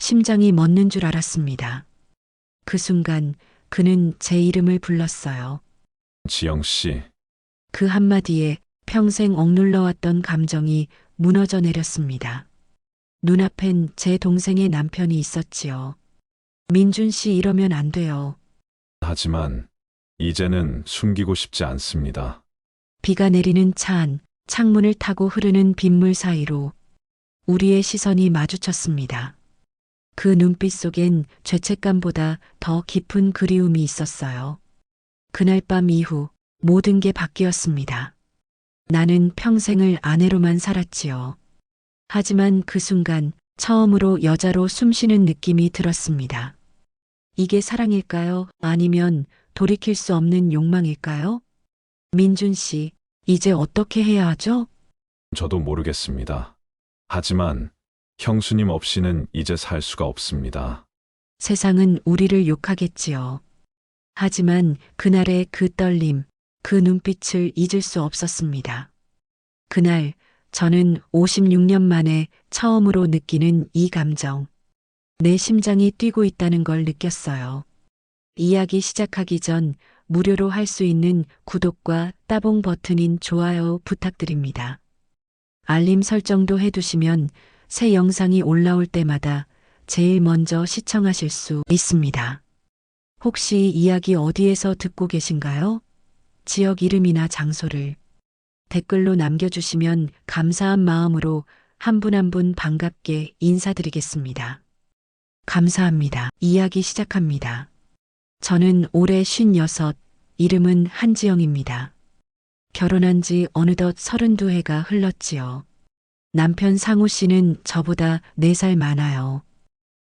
심장이 멎는 줄 알았습니다. 그 순간 그는 제 이름을 불렀어요. 지영 씨, 그 한마디에 평생 억눌러왔던 감정이 무너져 내렸습니다. 눈앞엔 제 동생의 남편이 있었지요. 민준 씨 이러면 안 돼요. 하지만 이제는 숨기고 싶지 않습니다. 비가 내리는 차 안, 창문을 타고 흐르는 빗물 사이로 우리의 시선이 마주쳤습니다. 그 눈빛 속엔 죄책감보다 더 깊은 그리움이 있었어요. 그날 밤 이후 모든 게 바뀌었습니다. 나는 평생을 아내로만 살았지요. 하지만 그 순간 처음으로 여자로 숨쉬는 느낌이 들었습니다. 이게 사랑일까요? 아니면 돌이킬 수 없는 욕망일까요? 민준 씨, 이제 어떻게 해야 하죠? 저도 모르겠습니다. 하지만 형수님 없이는 이제 살 수가 없습니다. 세상은 우리를 욕하겠지요. 하지만 그날의 그 떨림, 그 눈빛을 잊을 수 없었습니다. 그날 저는 56년 만에 처음으로 느끼는 이 감정. 내 심장이 뛰고 있다는 걸 느꼈어요. 이야기 시작하기 전 무료로 할 수 있는 구독과 따봉 버튼인 좋아요 부탁드립니다. 알림 설정도 해두시면 새 영상이 올라올 때마다 제일 먼저 시청하실 수 있습니다. 혹시 이야기 어디에서 듣고 계신가요? 지역 이름이나 장소를 댓글로 남겨주시면 감사한 마음으로 한 분 한 분 반갑게 인사드리겠습니다. 감사합니다. 이야기 시작합니다. 저는 올해 56, 이름은 한지영입니다. 결혼한 지 어느덧 32해가 흘렀지요. 남편 상우 씨는 저보다 4살 많아요.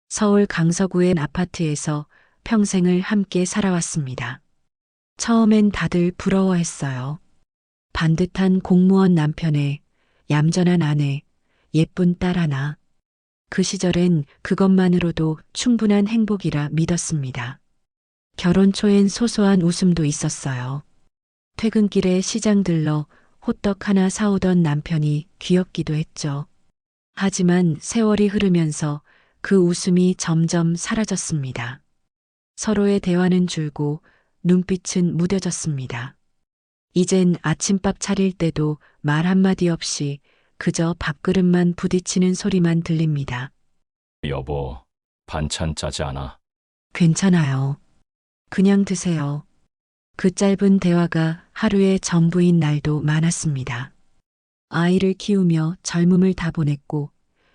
서울 강서구의 아파트에서 평생을 함께 살아왔습니다. 처음엔 다들 부러워했어요. 반듯한 공무원 남편에 얌전한 아내, 예쁜 딸 하나. 그 시절엔 그것만으로도 충분한 행복이라 믿었습니다. 결혼 초엔 소소한 웃음도 있었어요. 퇴근길에 시장 들러 호떡 하나 사오던 남편이 귀엽기도 했죠. 하지만 세월이 흐르면서 그 웃음이 점점 사라졌습니다. 서로의 대화는 줄고 눈빛은 무뎌졌습니다. 이젠 아침밥 차릴 때도 말 한마디 없이 그저 밥그릇만 부딪히는 소리만 들립니다. 여보, 반찬 짜지 않아? 괜찮아요. 그냥 드세요. 그 짧은 대화가 하루의 전부인 날도 많았습니다. 아이를 키우며 젊음을 다 보냈고,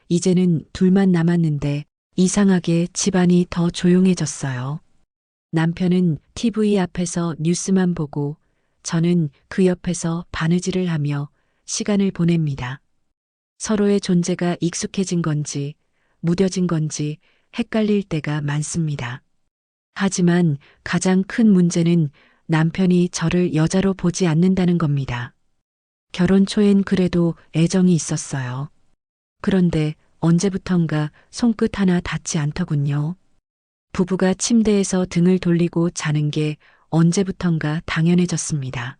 이제는 둘만 남았는데 이상하게 집안이 더 조용해졌어요. 남편은 TV 앞에서 뉴스만 보고 저는 그 옆에서 바느질을 하며 시간을 보냅니다. 서로의 존재가 익숙해진 건지 무뎌진 건지 헷갈릴 때가 많습니다. 하지만 가장 큰 문제는 남편이 저를 여자로 보지 않는다는 겁니다. 결혼 초엔 그래도 애정이 있었어요. 그런데 언제부턴가 손끝 하나 닿지 않더군요. 부부가 침대에서 등을 돌리고 자는 게 언제부턴가 당연해졌습니다.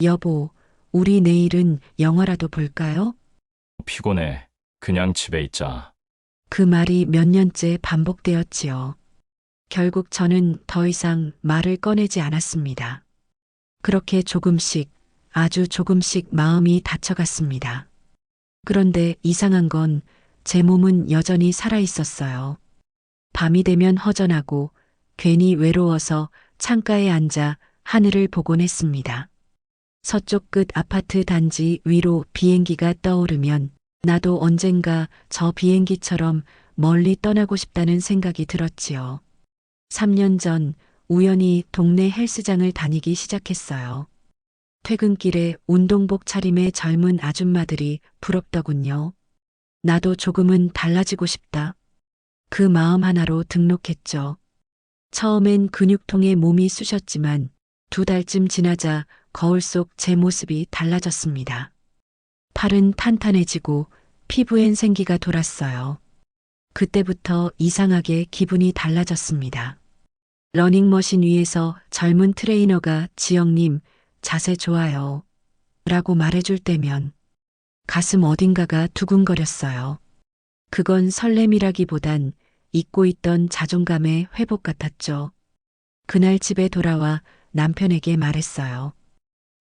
여보, 우리 내일은 영화라도 볼까요? 피곤해. 그냥 집에 있자. 그 말이 몇 년째 반복되었지요. 결국 저는 더 이상 말을 꺼내지 않았습니다. 그렇게 조금씩, 아주 조금씩 마음이 닫혀갔습니다. 그런데 이상한 건 제 몸은 여전히 살아 있었어요. 밤이 되면 허전하고 괜히 외로워서 창가에 앉아 하늘을 보곤 했습니다. 서쪽 끝 아파트 단지 위로 비행기가 떠오르면 나도 언젠가 저 비행기처럼 멀리 떠나고 싶다는 생각이 들었지요. 3년 전 우연히 동네 헬스장을 다니기 시작했어요. 퇴근길에 운동복 차림의 젊은 아줌마들이 부럽더군요. 나도 조금은 달라지고 싶다. 그 마음 하나로 등록했죠. 처음엔 근육통에 몸이 쑤셨지만 2달쯤 지나자 거울 속 제 모습이 달라졌습니다. 팔은 탄탄해지고 피부엔 생기가 돌았어요. 그때부터 이상하게 기분이 달라졌습니다. 러닝머신 위에서 젊은 트레이너가 지영님 자세 좋아요 라고 말해줄 때면 가슴 어딘가가 두근거렸어요. 그건 설렘이라기보단 잊고 있던 자존감의 회복 같았죠. 그날 집에 돌아와 남편에게 말했어요.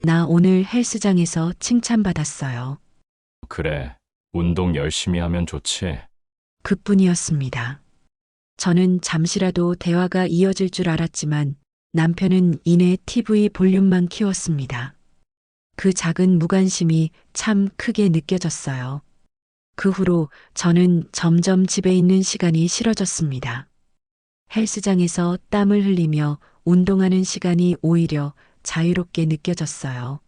나 오늘 헬스장에서 칭찬받았어요. 그래, 운동 열심히 하면 좋지. 그뿐이었습니다. 저는 잠시라도 대화가 이어질 줄 알았지만 남편은 이내 TV 볼륨만 키웠습니다. 그 작은 무관심이 참 크게 느껴졌어요. 그 후로 저는 점점 집에 있는 시간이 싫어졌습니다. 헬스장에서 땀을 흘리며 운동하는 시간이 오히려 자유롭게 느껴졌어요.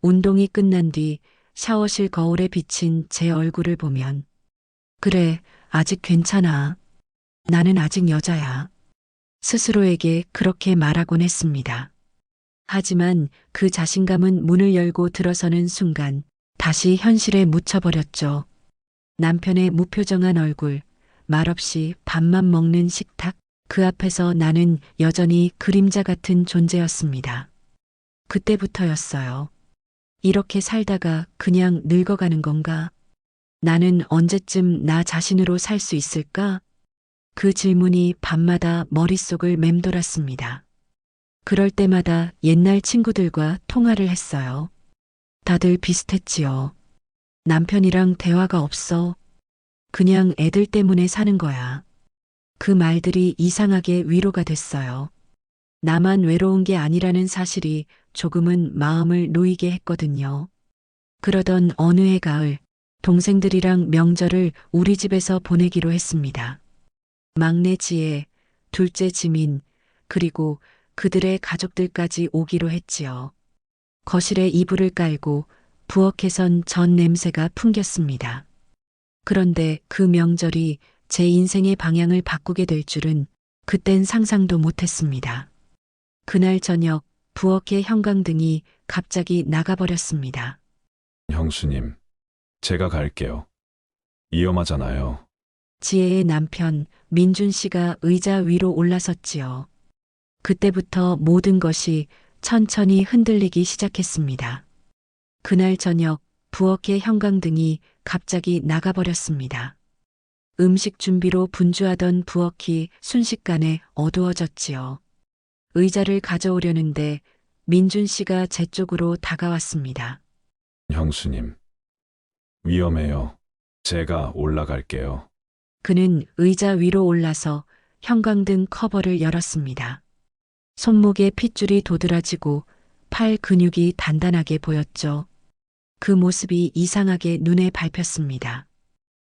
운동이 끝난 뒤 샤워실 거울에 비친 제 얼굴을 보면 그래, 아직 괜찮아. 나는 아직 여자야. 스스로에게 그렇게 말하곤 했습니다. 하지만 그 자신감은 문을 열고 들어서는 순간 다시 현실에 묻혀버렸죠. 남편의 무표정한 얼굴, 말없이 밥만 먹는 식탁, 그 앞에서 나는 여전히 그림자 같은 존재였습니다. 그때부터였어요. 이렇게 살다가 그냥 늙어가는 건가? 나는 언제쯤 나 자신으로 살 수 있을까? 그 질문이 밤마다 머릿속을 맴돌았습니다. 그럴 때마다 옛날 친구들과 통화를 했어요. 다들 비슷했지요. 남편이랑 대화가 없어. 그냥 애들 때문에 사는 거야. 그 말들이 이상하게 위로가 됐어요. 나만 외로운 게 아니라는 사실이 조금은 마음을 놓이게 했거든요. 그러던 어느 해 가을, 동생들이랑 명절을 우리 집에서 보내기로 했습니다. 막내 지혜, 둘째 지민, 그리고 그들의 가족들까지 오기로 했지요. 거실에 이불을 깔고 부엌에선 전 냄새가 풍겼습니다. 그런데 그 명절이 제 인생의 방향을 바꾸게 될 줄은 그땐 상상도 못했습니다. 그날 저녁 부엌의 형광등이 갑자기 나가버렸습니다. 형수님, 제가 갈게요. 위험하잖아요. 지혜의 남편 민준 씨가 의자 위로 올라섰지요. 그때부터 모든 것이 천천히 흔들리기 시작했습니다. 그날 저녁 부엌의 형광등이 갑자기 나가버렸습니다. 음식 준비로 분주하던 부엌이 순식간에 어두워졌지요. 의자를 가져오려는데 민준 씨가 제 쪽으로 다가왔습니다. 형수님, 위험해요. 제가 올라갈게요. 그는 의자 위로 올라서 형광등 커버를 열었습니다. 손목에 핏줄이 도드라지고 팔 근육이 단단하게 보였죠. 그 모습이 이상하게 눈에 밟혔습니다.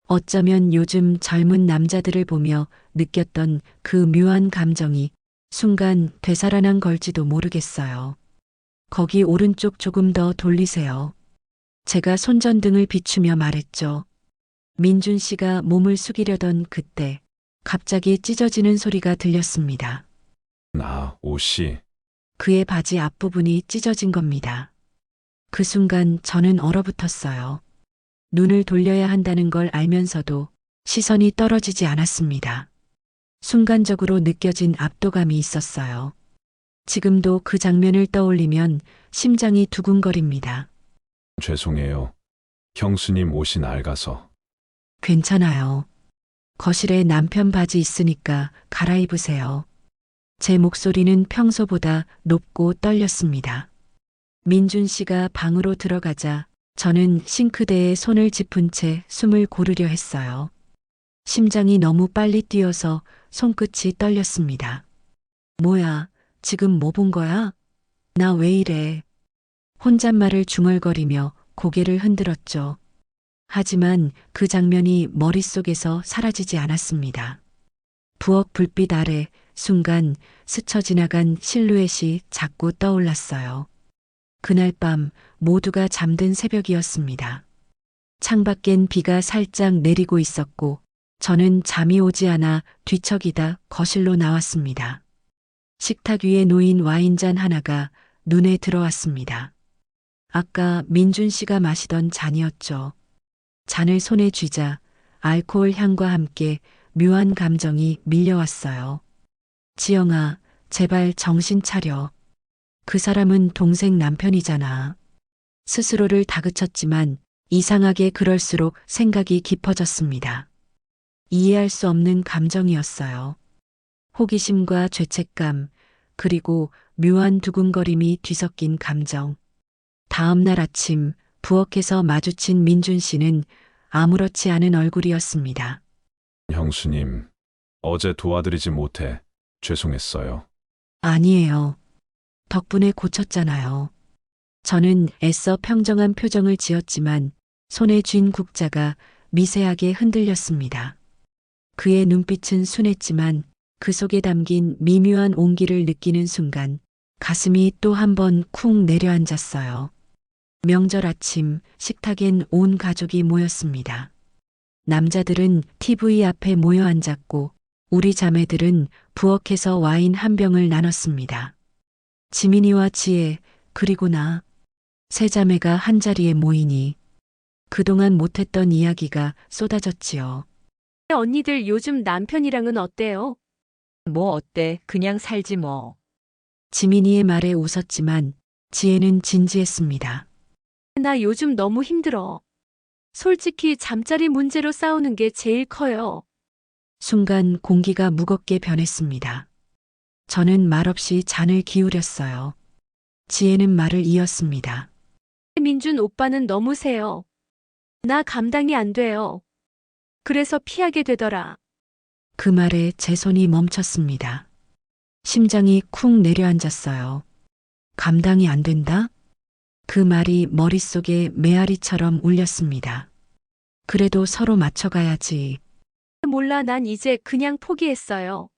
어쩌면 요즘 젊은 남자들을 보며 느꼈던 그 묘한 감정이 순간 되살아난 걸지도 모르겠어요. 거기 오른쪽 조금 더 돌리세요. 제가 손전등을 비추며 말했죠. 민준 씨가 몸을 숙이려던 그때 갑자기 찢어지는 소리가 들렸습니다. 옷이 그의 바지 앞부분이 찢어진 겁니다. 그 순간 저는 얼어붙었어요. 눈을 돌려야 한다는 걸 알면서도 시선이 떨어지지 않았습니다. 순간적으로 느껴진 압도감이 있었어요. 지금도 그 장면을 떠올리면 심장이 두근거립니다. 죄송해요. 형수님 옷이 낡아서. 괜찮아요. 거실에 남편 바지 있으니까 갈아입으세요. 제 목소리는 평소보다 높고 떨렸습니다. 민준 씨가 방으로 들어가자 저는 싱크대에 손을 짚은 채 숨을 고르려 했어요. 심장이 너무 빨리 뛰어서 손끝이 떨렸습니다. 뭐야, 지금 뭐 본 거야? 나 왜 이래? 혼잣말을 중얼거리며 고개를 흔들었죠. 하지만 그 장면이 머릿속에서 사라지지 않았습니다. 부엌 불빛 아래 순간 스쳐 지나간 실루엣이 자꾸 떠올랐어요. 그날 밤 모두가 잠든 새벽이었습니다. 창밖엔 비가 살짝 내리고 있었고 저는 잠이 오지 않아 뒤척이다 거실로 나왔습니다. 식탁 위에 놓인 와인잔 하나가 눈에 들어왔습니다. 아까 민준 씨가 마시던 잔이었죠. 잔을 손에 쥐자 알코올 향과 함께 묘한 감정이 밀려왔어요. 지영아, 제발 정신 차려. 그 사람은 동생 남편이잖아. 스스로를 다그쳤지만 이상하게 그럴수록 생각이 깊어졌습니다. 이해할 수 없는 감정이었어요. 호기심과 죄책감, 그리고 묘한 두근거림이 뒤섞인 감정. 다음 날 아침 부엌에서 마주친 민준 씨는 아무렇지 않은 얼굴이었습니다. 형수님, 어제 도와드리지 못해 죄송했어요. 아니에요. 덕분에 고쳤잖아요. 저는 애써 평정한 표정을 지었지만 손에 쥔 국자가 미세하게 흔들렸습니다. 그의 눈빛은 순했지만 그 속에 담긴 미묘한 온기를 느끼는 순간 가슴이 또 한 번 쿵 내려앉았어요. 명절 아침 식탁엔 온 가족이 모였습니다. 남자들은 TV 앞에 모여 앉았고 우리 자매들은 부엌에서 와인 한 병을 나눴습니다. 지민이와 지혜, 그리고 나, 세 자매가 한자리에 모이니 그동안 못했던 이야기가 쏟아졌지요. 언니들 요즘 남편이랑은 어때요? 뭐 어때? 그냥 살지 뭐. 지민이의 말에 웃었지만 지혜는 진지했습니다. 나 요즘 너무 힘들어. 솔직히 잠자리 문제로 싸우는 게 제일 커요. 순간 공기가 무겁게 변했습니다. 저는 말없이 잔을 기울였어요. 지혜는 말을 이었습니다. 민준 오빠는 너무 세요. 나 감당이 안 돼요. 그래서 피하게 되더라. 그 말에 제 손이 멈췄습니다. 심장이 쿵 내려앉았어요. 감당이 안 된다? 그 말이 머릿속에 메아리처럼 울렸습니다. 그래도 서로 맞춰가야지. 몰라, 난 이제 그냥 포기했어요.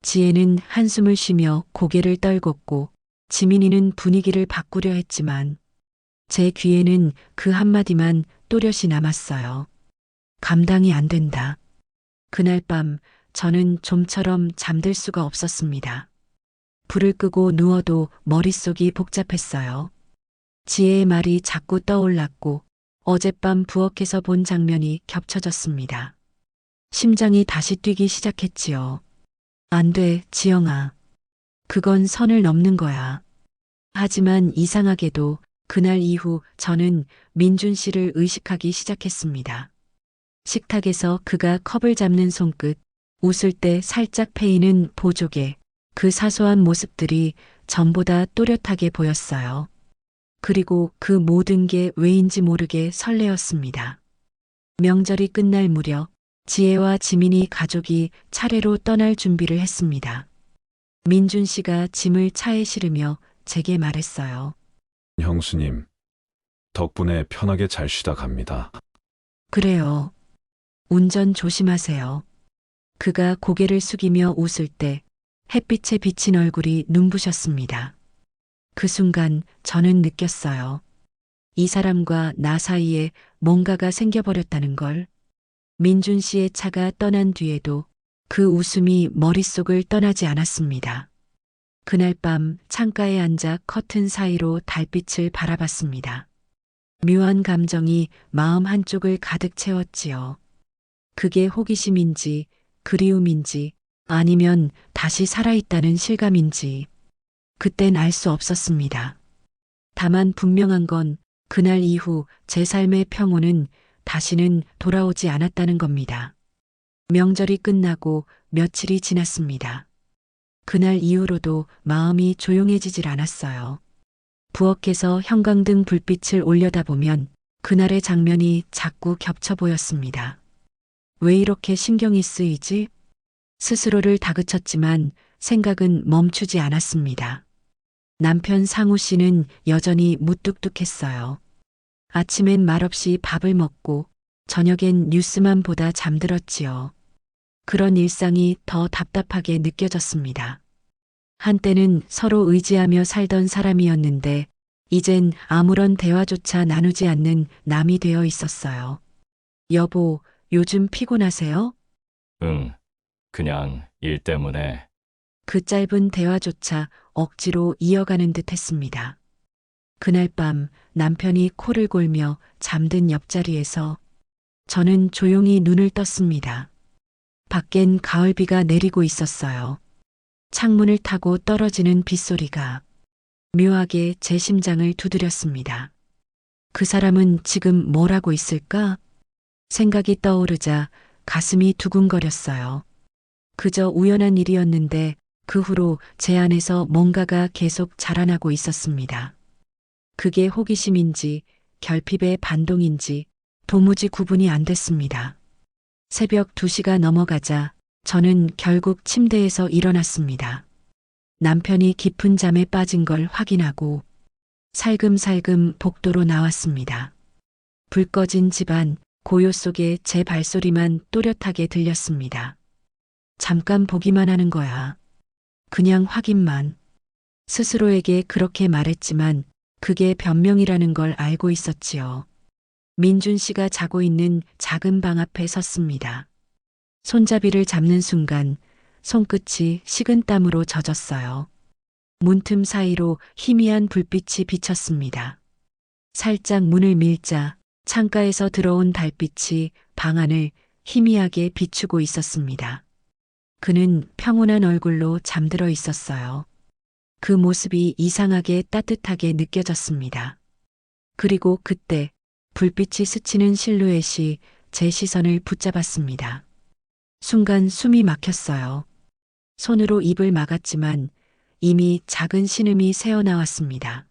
지혜는 한숨을 쉬며 고개를 떨궜고 지민이는 분위기를 바꾸려 했지만 제 귀에는 그 한마디만 또렷이 남았어요. 감당이 안 된다. 그날 밤 저는 좀처럼 잠들 수가 없었습니다. 불을 끄고 누워도 머릿속이 복잡했어요. 지혜의 말이 자꾸 떠올랐고 어젯밤 부엌에서 본 장면이 겹쳐졌습니다. 심장이 다시 뛰기 시작했지요. 안 돼, 지영아. 그건 선을 넘는 거야. 하지만 이상하게도 그날 이후 저는 민준 씨를 의식하기 시작했습니다. 식탁에서 그가 컵을 잡는 손끝, 웃을 때 살짝 패이는 보조개, 그 사소한 모습들이 전보다 또렷하게 보였어요. 그리고 그 모든 게 왜인지 모르게 설레었습니다. 명절이 끝날 무렵 지혜와 지민이 가족이 차례로 떠날 준비를 했습니다. 민준 씨가 짐을 차에 실으며 제게 말했어요. 형수님, 덕분에 편하게 잘 쉬다 갑니다. 그래요. 운전 조심하세요. 그가 고개를 숙이며 웃을 때 햇빛에 비친 얼굴이 눈부셨습니다. 그 순간 저는 느꼈어요. 이 사람과 나 사이에 뭔가가 생겨버렸다는 걸. 민준 씨의 차가 떠난 뒤에도 그 웃음이 머릿속을 떠나지 않았습니다. 그날 밤 창가에 앉아 커튼 사이로 달빛을 바라봤습니다. 묘한 감정이 마음 한쪽을 가득 채웠지요. 그게 호기심인지 그리움인지 아니면 다시 살아있다는 실감인지 그땐 알 수 없었습니다. 다만 분명한 건 그날 이후 제 삶의 평온은 다시는 돌아오지 않았다는 겁니다. 명절이 끝나고 며칠이 지났습니다. 그날 이후로도 마음이 조용해지질 않았어요. 부엌에서 형광등 불빛을 올려다보면 그날의 장면이 자꾸 겹쳐 보였습니다. 왜 이렇게 신경이 쓰이지? 스스로를 다그쳤지만 생각은 멈추지 않았습니다. 남편 상우 씨는 여전히 무뚝뚝했어요. 아침엔 말없이 밥을 먹고 저녁엔 뉴스만 보다 잠들었지요. 그런 일상이 더 답답하게 느껴졌습니다. 한때는 서로 의지하며 살던 사람이었는데 이젠 아무런 대화조차 나누지 않는 남이 되어 있었어요. 여보, 요즘 피곤하세요? 응. 그냥 일 때문에. 그 짧은 대화조차 억지로 이어가는 듯 했습니다. 그날 밤 남편이 코를 골며 잠든 옆자리에서 저는 조용히 눈을 떴습니다. 밖엔 가을비가 내리고 있었어요. 창문을 타고 떨어지는 빗소리가 묘하게 제 심장을 두드렸습니다. 그 사람은 지금 뭘 하고 있을까? 생각이 떠오르자 가슴이 두근거렸어요. 그저 우연한 일이었는데 그 후로 제 안에서 뭔가가 계속 자라나고 있었습니다. 그게 호기심인지 결핍의 반동인지 도무지 구분이 안 됐습니다. 새벽 2시가 넘어가자 저는 결국 침대에서 일어났습니다. 남편이 깊은 잠에 빠진 걸 확인하고 살금살금 복도로 나왔습니다. 불 꺼진 집안, 고요 속에 제 발소리만 또렷하게 들렸습니다. 잠깐 보기만 하는 거야. 그냥 확인만. 스스로에게 그렇게 말했지만 그게 변명이라는 걸 알고 있었지요. 민준 씨가 자고 있는 작은 방 앞에 섰습니다. 손잡이를 잡는 순간 손끝이 식은땀으로 젖었어요. 문틈 사이로 희미한 불빛이 비쳤습니다. 살짝 문을 밀자 창가에서 들어온 달빛이 방 안을 희미하게 비추고 있었습니다. 그는 평온한 얼굴로 잠들어 있었어요. 그 모습이 이상하게 따뜻하게 느껴졌습니다. 그리고 그때 불빛이 스치는 실루엣이 제 시선을 붙잡았습니다. 순간 숨이 막혔어요. 손으로 입을 막았지만 이미 작은 신음이 새어나왔습니다.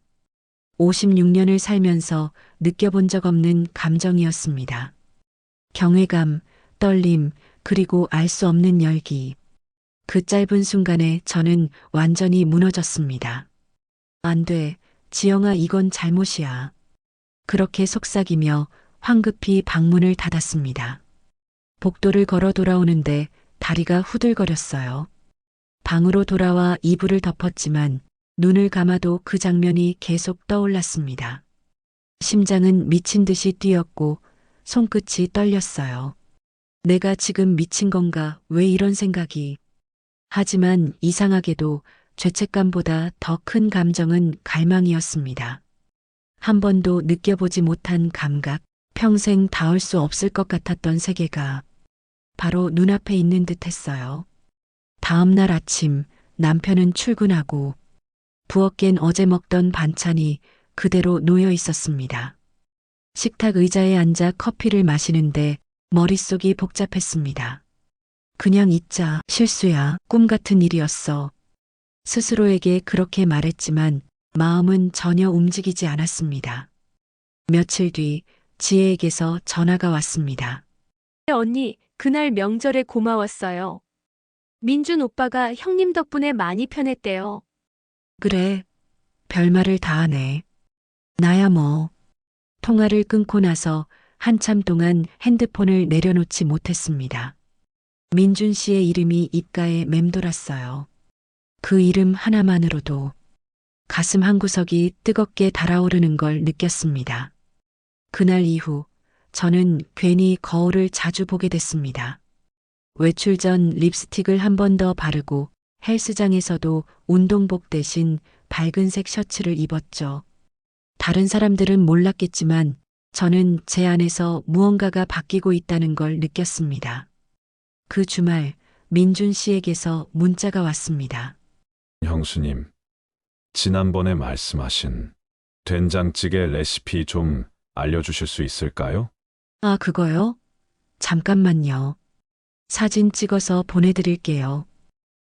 56년을 살면서 느껴본 적 없는 감정이었습니다. 경외감, 떨림, 그리고 알 수 없는 열기. 그 짧은 순간에 저는 완전히 무너졌습니다. 안 돼, 지영아, 이건 잘못이야. 그렇게 속삭이며 황급히 방문을 닫았습니다. 복도를 걸어 돌아오는데 다리가 후들거렸어요. 방으로 돌아와 이불을 덮었지만 눈을 감아도 그 장면이 계속 떠올랐습니다. 심장은 미친 듯이 뛰었고 손끝이 떨렸어요. 내가 지금 미친 건가? 왜 이런 생각이? 하지만 이상하게도 죄책감보다 더 큰 감정은 갈망이었습니다. 한 번도 느껴보지 못한 감각, 평생 닿을 수 없을 것 같았던 세계가 바로 눈앞에 있는 듯 했어요. 다음 날 아침 남편은 출근하고 부엌엔 어제 먹던 반찬이 그대로 놓여 있었습니다. 식탁 의자에 앉아 커피를 마시는데 머릿속이 복잡했습니다. 그냥 잊자, 실수야, 꿈 같은 일이었어. 스스로에게 그렇게 말했지만 마음은 전혀 움직이지 않았습니다. 며칠 뒤 지혜에게서 전화가 왔습니다. 언니, 그날 명절에 고마웠어요. 민준 오빠가 형님 덕분에 많이 편했대요. 그래, 별말을 다 하네. 나야 뭐. 통화를 끊고 나서 한참 동안 핸드폰을 내려놓지 못했습니다. 민준 씨의 이름이 입가에 맴돌았어요. 그 이름 하나만으로도 가슴 한구석이 뜨겁게 달아오르는 걸 느꼈습니다. 그날 이후 저는 괜히 거울을 자주 보게 됐습니다. 외출 전 립스틱을 한 번 더 바르고 헬스장에서도 운동복 대신 밝은색 셔츠를 입었죠. 다른 사람들은 몰랐겠지만 저는 제 안에서 무언가가 바뀌고 있다는 걸 느꼈습니다. 그 주말 민준 씨에게서 문자가 왔습니다. 형수님, 지난번에 말씀하신 된장찌개 레시피 좀 알려주실 수 있을까요? 아, 그거요? 잠깐만요. 사진 찍어서 보내드릴게요.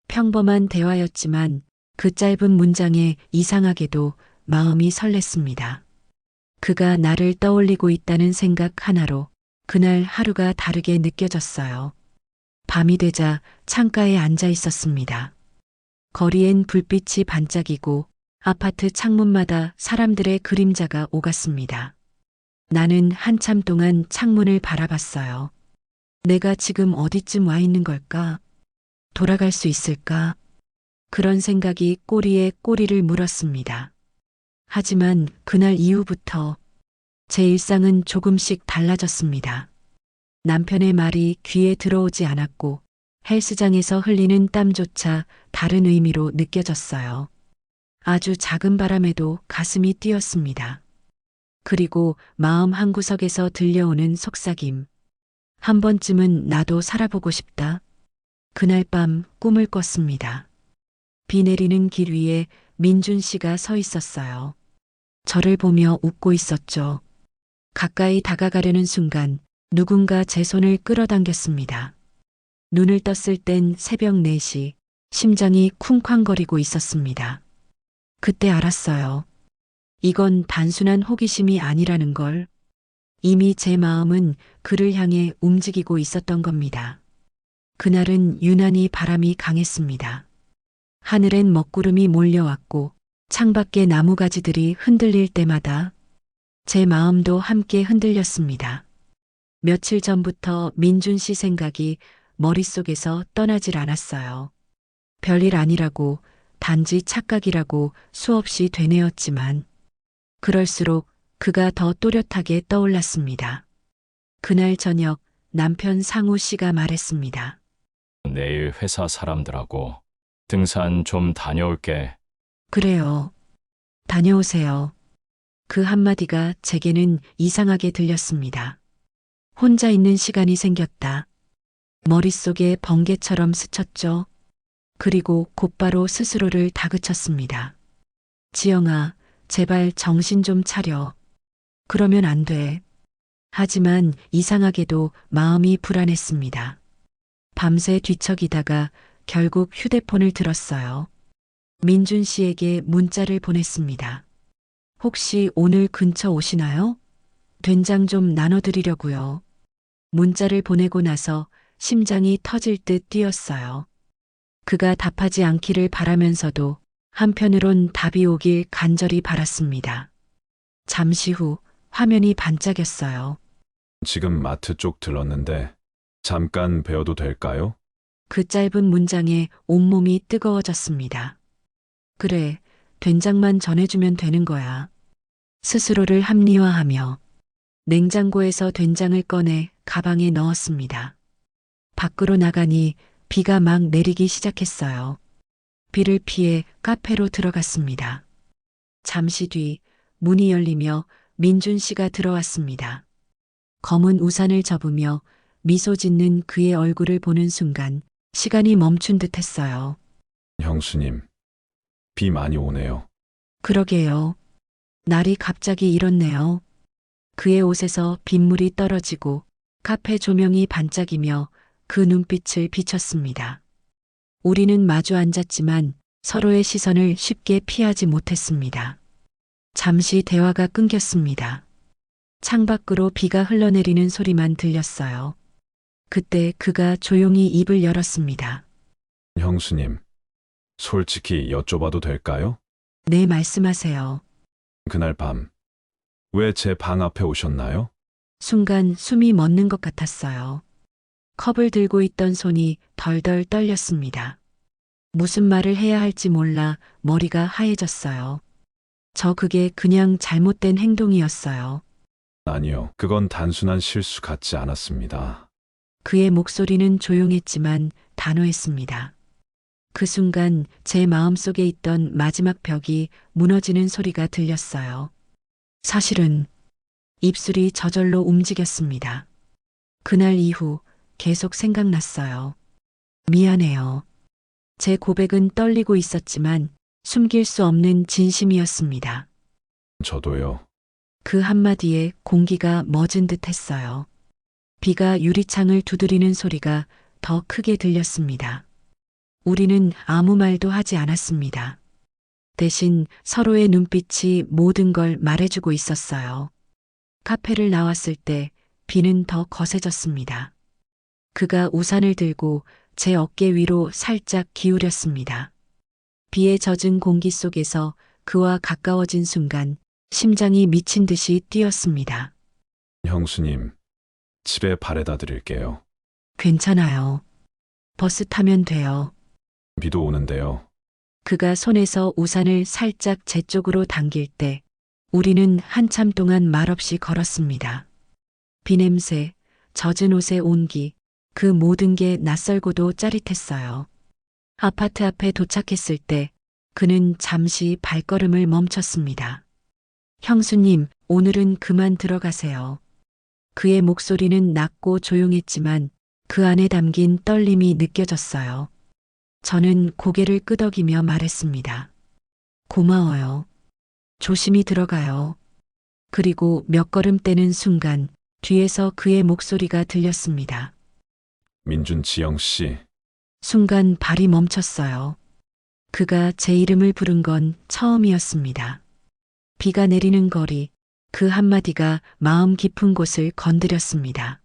평범한 대화였지만 그 짧은 문장에 이상하게도 마음이 설렜습니다. 그가 나를 떠올리고 있다는 생각 하나로 그날 하루가 다르게 느껴졌어요. 밤이 되자 창가에 앉아 있었습니다. 거리엔 불빛이 반짝이고 아파트 창문마다 사람들의 그림자가 오갔습니다. 나는 한참 동안 창문을 바라봤어요. 내가 지금 어디쯤 와 있는 걸까? 돌아갈 수 있을까? 그런 생각이 꼬리에 꼬리를 물었습니다. 하지만 그날 이후부터 제 일상은 조금씩 달라졌습니다. 남편의 말이 귀에 들어오지 않았고 헬스장에서 흘리는 땀조차 다른 의미로 느껴졌어요. 아주 작은 바람에도 가슴이 뛰었습니다. 그리고 마음 한구석에서 들려오는 속삭임. 한 번쯤은 나도 살아보고 싶다. 그날 밤 꿈을 꿨습니다. 비 내리는 길 위에 민준 씨가 서 있었어요. 저를 보며 웃고 있었죠. 가까이 다가가려는 순간 누군가 제 손을 끌어당겼습니다. 눈을 떴을 땐 새벽 4시, 심장이 쿵쾅거리고 있었습니다. 그때 알았어요. 이건 단순한 호기심이 아니라는 걸. 이미 제 마음은 그를 향해 움직이고 있었던 겁니다. 그날은 유난히 바람이 강했습니다. 하늘엔 먹구름이 몰려왔고 창밖에 나무가지들이 흔들릴 때마다 제 마음도 함께 흔들렸습니다. 며칠 전부터 민준 씨 생각이 머릿속에서 떠나질 않았어요. 별일 아니라고, 단지 착각이라고 수없이 되뇌었지만 그럴수록 그가 더 또렷하게 떠올랐습니다. 그날 저녁 남편 상우 씨가 말했습니다. 내일 회사 사람들하고 등산 좀 다녀올게. 그래요. 다녀오세요. 그 한마디가 제게는 이상하게 들렸습니다. 혼자 있는 시간이 생겼다. 머릿속에 번개처럼 스쳤죠. 그리고 곧바로 스스로를 다그쳤습니다. 지영아, 제발 정신 좀 차려. 그러면 안 돼. 하지만 이상하게도 마음이 불안했습니다. 밤새 뒤척이다가 결국 휴대폰을 들었어요. 민준 씨에게 문자를 보냈습니다. 혹시 오늘 근처 오시나요? 된장 좀 나눠드리려고요. 문자를 보내고 나서 심장이 터질 듯 뛰었어요. 그가 답하지 않기를 바라면서도 한편으론 답이 오길 간절히 바랐습니다. 잠시 후 화면이 반짝였어요. 지금 마트 쪽 들렀는데 잠깐 뵈어도 될까요? 그 짧은 문장에 온몸이 뜨거워졌습니다. 그래, 된장만 전해주면 되는 거야. 스스로를 합리화하며 냉장고에서 된장을 꺼내 가방에 넣었습니다. 밖으로 나가니 비가 막 내리기 시작했어요. 비를 피해 카페로 들어갔습니다. 잠시 뒤 문이 열리며 민준 씨가 들어왔습니다. 검은 우산을 접으며 미소 짓는 그의 얼굴을 보는 순간 시간이 멈춘 듯 했어요. 형수님, 비 많이 오네요. 그러게요. 날이 갑자기 이렇네요. 그의 옷에서 빗물이 떨어지고 카페 조명이 반짝이며 그 눈빛을 비췄습니다. 우리는 마주 앉았지만 서로의 시선을 쉽게 피하지 못했습니다. 잠시 대화가 끊겼습니다. 창밖으로 비가 흘러내리는 소리만 들렸어요. 그때 그가 조용히 입을 열었습니다. 형수님, 솔직히 여쭤봐도 될까요? 네, 말씀하세요. 그날 밤, 왜 제 방 앞에 오셨나요? 순간 숨이 멎는 것 같았어요. 컵을 들고 있던 손이 덜덜 떨렸습니다. 무슨 말을 해야 할지 몰라 머리가 하얘졌어요. 그게 그냥 잘못된 행동이었어요. 아니요, 그건 단순한 실수 같지 않았습니다. 그의 목소리는 조용했지만 단호했습니다. 그 순간 제 마음속에 있던 마지막 벽이 무너지는 소리가 들렸어요. 사실은 입술이 저절로 움직였습니다. 그날 이후 계속 생각났어요. 미안해요. 제 고백은 떨리고 있었지만 숨길 수 없는 진심이었습니다. 저도요. 그 한마디에 공기가 멎은 듯 했어요. 비가 유리창을 두드리는 소리가 더 크게 들렸습니다. 우리는 아무 말도 하지 않았습니다. 대신 서로의 눈빛이 모든 걸 말해주고 있었어요. 카페를 나왔을 때 비는 더 거세졌습니다. 그가 우산을 들고 제 어깨 위로 살짝 기울였습니다. 비에 젖은 공기 속에서 그와 가까워진 순간 심장이 미친 듯이 뛰었습니다. 형수님, 집에 바래다 드릴게요. 괜찮아요. 버스 타면 돼요. 비도 오는데요. 그가 손에서 우산을 살짝 제 쪽으로 당길 때 우리는 한참 동안 말없이 걸었습니다. 비 냄새, 젖은 옷의 온기, 그 모든 게 낯설고도 짜릿했어요. 아파트 앞에 도착했을 때 그는 잠시 발걸음을 멈췄습니다. 형수님, 오늘은 그만 들어가세요. 그의 목소리는 낮고 조용했지만 그 안에 담긴 떨림이 느껴졌어요. 저는 고개를 끄덕이며 말했습니다. 고마워요. 조심히 들어가요. 그리고 몇 걸음 떼는 순간 뒤에서 그의 목소리가 들렸습니다. 민준 지영 씨, 순간 발이 멈췄어요. 그가 제 이름을 부른 건 처음이었습니다. 비가 내리는 거리, 그 한마디가 마음 깊은 곳을 건드렸습니다.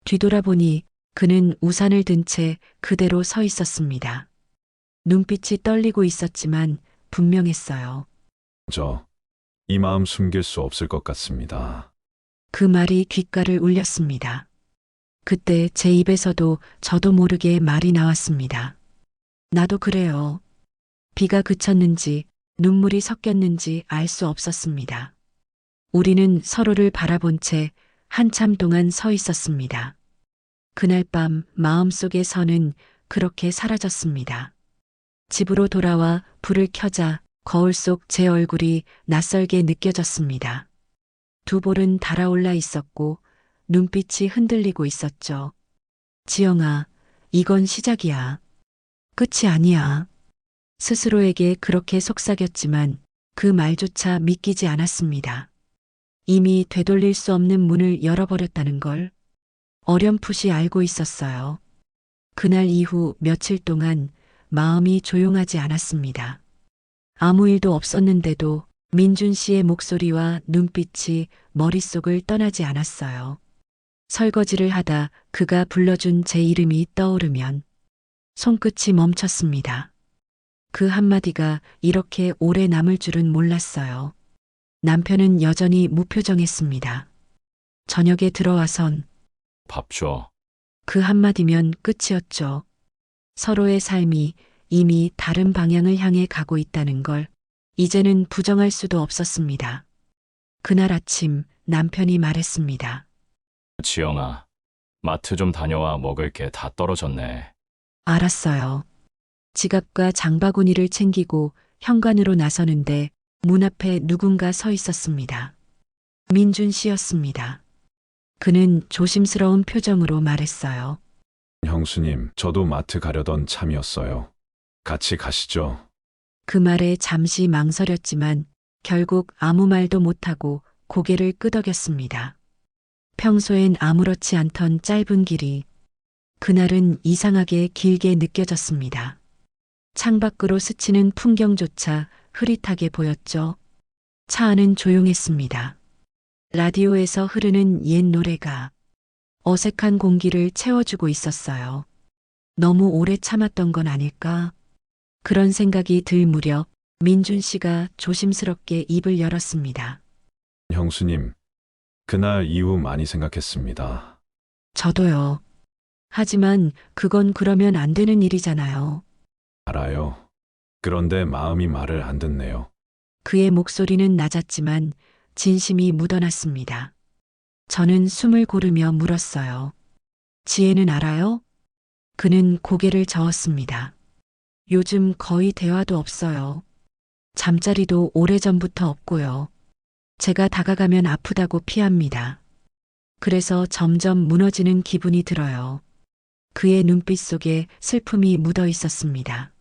뒤돌아보니 그는 우산을 든 채 그대로 서 있었습니다. 눈빛이 떨리고 있었지만 분명했어요. 이 마음 숨길 수 없을 것 같습니다. 그 말이 귓가를 울렸습니다. 그때 제 입에서도 저도 모르게 말이 나왔습니다. 나도 그래요. 비가 그쳤는지 눈물이 섞였는지 알 수 없었습니다. 우리는 서로를 바라본 채 한참 동안 서 있었습니다. 그날 밤 마음속의 선은 그렇게 사라졌습니다. 집으로 돌아와 불을 켜자 거울 속 제 얼굴이 낯설게 느껴졌습니다. 두 볼은 달아올라 있었고 눈빛이 흔들리고 있었죠. 지영아, 이건 시작이야. 끝이 아니야. 스스로에게 그렇게 속삭였지만 그 말조차 믿기지 않았습니다. 이미 되돌릴 수 없는 문을 열어버렸다는 걸 어렴풋이 알고 있었어요. 그날 이후 며칠 동안 마음이 조용하지 않았습니다. 아무 일도 없었는데도 민준 씨의 목소리와 눈빛이 머릿속을 떠나지 않았어요. 설거지를 하다 그가 불러준 제 이름이 떠오르면 손끝이 멈췄습니다. 그 한마디가 이렇게 오래 남을 줄은 몰랐어요. 남편은 여전히 무표정했습니다. 저녁에 들어와선 밥 줘. 그 한마디면 끝이었죠. 서로의 삶이 이미 다른 방향을 향해 가고 있다는 걸 이제는 부정할 수도 없었습니다. 그날 아침 남편이 말했습니다. 지영아, 마트 좀 다녀와. 먹을 게 다 떨어졌네. 알았어요. 지갑과 장바구니를 챙기고 현관으로 나서는데 문 앞에 누군가 서 있었습니다. 민준 씨였습니다. 그는 조심스러운 표정으로 말했어요. 형수님, 저도 마트 가려던 참이었어요. 같이 가시죠. 그 말에 잠시 망설였지만 결국 아무 말도 못하고 고개를 끄덕였습니다. 평소엔 아무렇지 않던 짧은 길이 그날은 이상하게 길게 느껴졌습니다. 창밖으로 스치는 풍경조차 흐릿하게 보였죠. 차 안은 조용했습니다. 라디오에서 흐르는 옛 노래가 어색한 공기를 채워주고 있었어요. 너무 오래 참았던 건 아닐까? 그런 생각이 들 무렵 민준 씨가 조심스럽게 입을 열었습니다. 형수님, 그날 이후 많이 생각했습니다. 저도요. 하지만 그건 그러면 안 되는 일이잖아요. 알아요. 그런데 마음이 말을 안 듣네요. 그의 목소리는 낮았지만 진심이 묻어났습니다. 저는 숨을 고르며 물었어요. 지혜는 알아요? 그는 고개를 저었습니다. 요즘 거의 대화도 없어요. 잠자리도 오래전부터 없고요. 제가 다가가면 아프다고 피합니다. 그래서 점점 무너지는 기분이 들어요. 그의 눈빛 속에 슬픔이 묻어 있었습니다.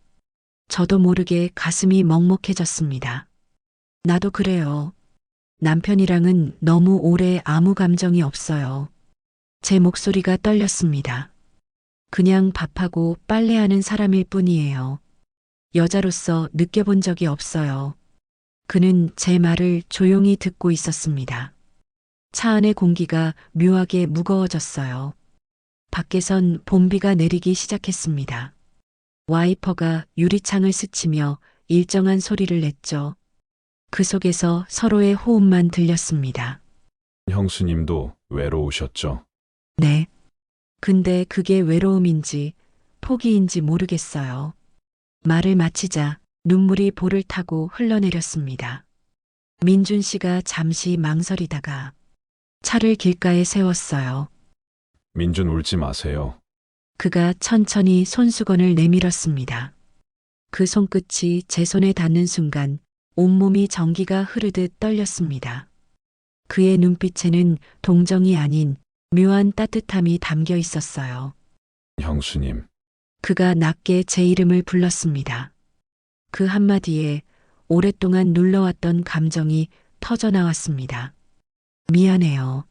저도 모르게 가슴이 먹먹해졌습니다. 나도 그래요. 남편이랑은 너무 오래 아무 감정이 없어요. 제 목소리가 떨렸습니다. 그냥 밥하고 빨래하는 사람일 뿐이에요. 여자로서 느껴본 적이 없어요. 그는 제 말을 조용히 듣고 있었습니다. 차 안의 공기가 묘하게 무거워졌어요. 밖에선 봄비가 내리기 시작했습니다. 와이퍼가 유리창을 스치며 일정한 소리를 냈죠. 그 속에서 서로의 호흡만 들렸습니다. 형수님도 외로우셨죠? 네. 근데 그게 외로움인지 포기인지 모르겠어요. 말을 마치자 눈물이 볼을 타고 흘러내렸습니다. 민준 씨가 잠시 망설이다가 차를 길가에 세웠어요. 민준 울지 마세요. 그가 천천히 손수건을 내밀었습니다. 그 손끝이 제 손에 닿는 순간 온몸이 전기가 흐르듯 떨렸습니다. 그의 눈빛에는 동정이 아닌 묘한 따뜻함이 담겨 있었어요. 형수님, 그가 낮게 제 이름을 불렀습니다. 그 한마디에 오랫동안 눌러왔던 감정이 터져나왔습니다. 미안해요.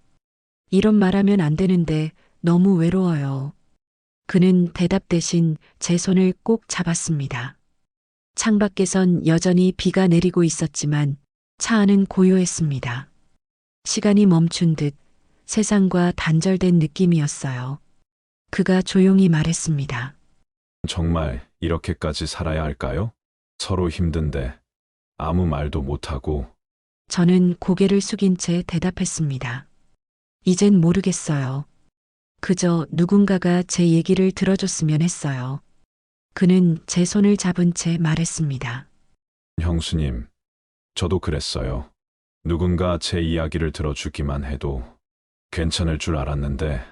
이런 말하면 안 되는데 너무 외로워요. 그는 대답 대신 제 손을 꼭 잡았습니다. 창밖에선 여전히 비가 내리고 있었지만 차 안은 고요했습니다. 시간이 멈춘 듯 세상과 단절된 느낌이었어요. 그가 조용히 말했습니다. 정말 이렇게까지 살아야 할까요? 서로 힘든데 아무 말도 못하고. 저는 고개를 숙인 채 대답했습니다. 이젠 모르겠어요. 그저 누군가가 제 얘기를 들어줬으면 했어요. 그는 제 손을 잡은 채 말했습니다. 형수님, 저도 그랬어요. 누군가 제 이야기를 들어주기만 해도 괜찮을 줄 알았는데